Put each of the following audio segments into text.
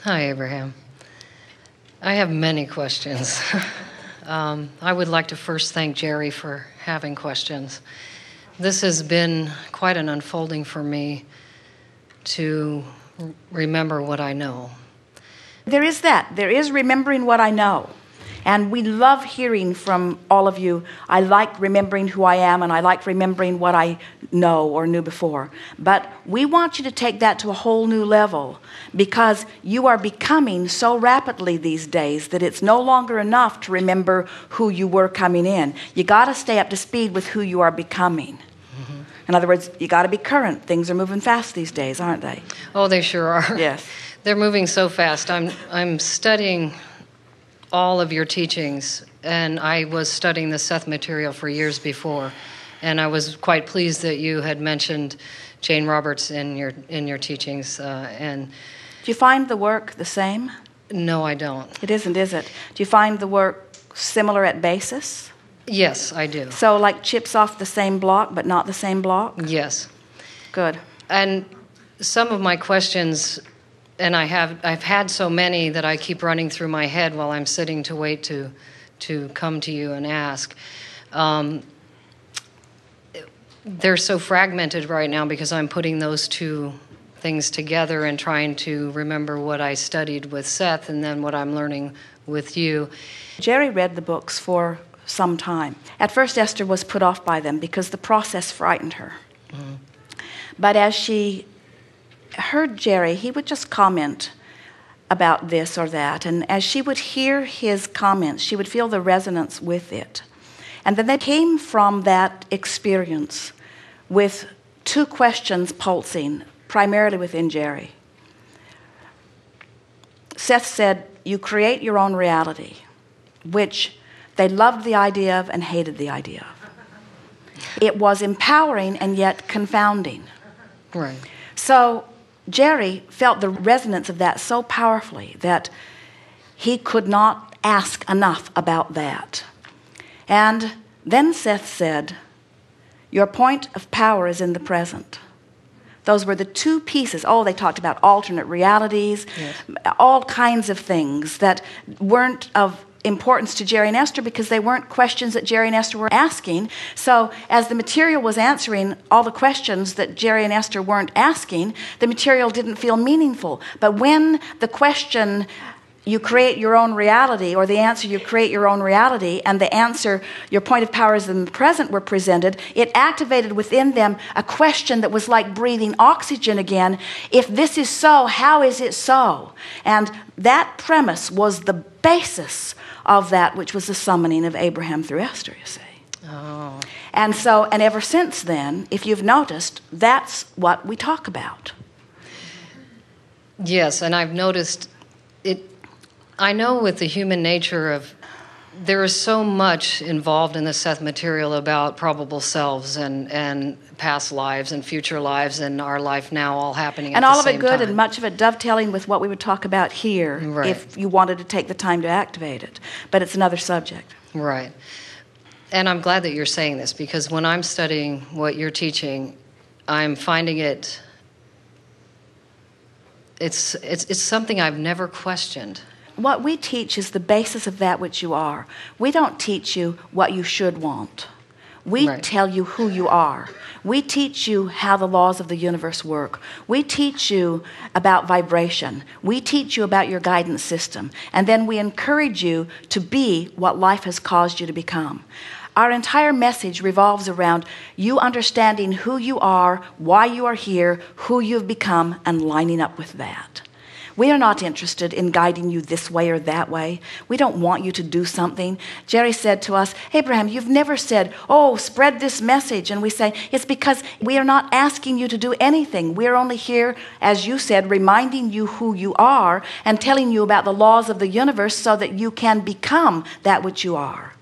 Hi, Abraham. I have many questions. I would like to first thank Jerry for having questions. This has been quite an unfolding for me to remember what I know. There is that. There is remembering what I know. And we love hearing from all of you. I like remembering who I am, and I like remembering what I know or knew before. But we want you to take that to a whole new level, because you are becoming so rapidly these days that it's no longer enough to remember who you were coming in. You got to stay up to speed with who you are becoming. Mm-hmm. In other words, you got to be current. Things are moving fast these days, aren't they? Oh, they sure are. Yes. They're moving so fast. I'm studying all of your teachings, and I was studying the Seth material for years before, and I was quite pleased that you had mentioned Jane Roberts in your teachings. And do you find the work the same? No, I don't. It isn't, is it? Do you find the work similar at basis? Yes, I do. So like chips off the same block, but not the same block? Yes. Good. And some of my questions, and I've had so many that I keep running through my head while I'm sitting to wait to come to you and ask. They're so fragmented right now because I'm putting those two things together and trying to remember what I studied with Seth and then what I'm learning with you. Jerry read the books for some time. At first, Esther was put off by them because the process frightened her. Mm-hmm. But as she heard Jerry, he would just comment about this or that. And as she would hear his comments, she would feel the resonance with it. And then they came from that experience with two questions pulsing, primarily within Jerry. Seth said, you create your own reality, which they loved the idea of and hated the idea of. It was empowering and yet confounding. Right. So Jerry felt the resonance of that so powerfully that he could not ask enough about that. And then Seth said, your point of power is in the present. Those were the two pieces. Oh, they talked about alternate realities, yes, all kinds of things that weren't of importance to Jerry and Esther because they weren't questions that Jerry and Esther were asking. So as the material was answering all the questions that Jerry and Esther weren't asking, the material didn't feel meaningful. But when the question, you create your own reality, or the answer, you create your own reality, and the answer, your point of power is in the present, were presented, it activated within them a question that was like breathing oxygen again. If this is so, how is it so? And that premise was the basis of that which was the summoning of Abraham through Esther, you see. Oh. And so, and ever since then, if you've noticed, that's what we talk about. Yes, and I've noticed it. I know with the human nature of, there is so much involved in the Seth material about probable selves and past lives and future lives and our life now all happening at the same time. And all of it good and much of it dovetailing with what we would talk about here, right, if you wanted to take the time to activate it. But it's another subject. Right. And I'm glad that you're saying this, because when I'm studying what you're teaching, I'm finding it's something I've never questioned. What we teach is the basis of that which you are. We don't teach you what you should want. We right. tell you who you are. We teach you how the laws of the universe work. We teach you about vibration. We teach you about your guidance system. And then we encourage you to be what life has caused you to become. Our entire message revolves around you understanding who you are, why you are here, who you've become, and lining up with that. We are not interested in guiding you this way or that way. We don't want you to do something. Jerry said to us, Abraham, you've never said, oh, spread this message. And we say, it's because we are not asking you to do anything. We are only here, as you said, reminding you who you are and telling you about the laws of the universe so that you can become that which you are.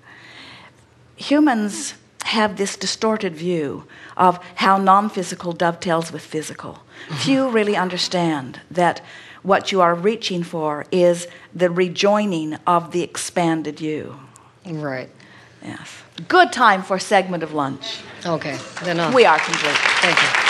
Humans have this distorted view of how non-physical dovetails with physical. Few really understand that what you are reaching for is the rejoining of the expanded you. Right. Yes. Good time for a segment of lunch. Okay. We are complete. Thank you.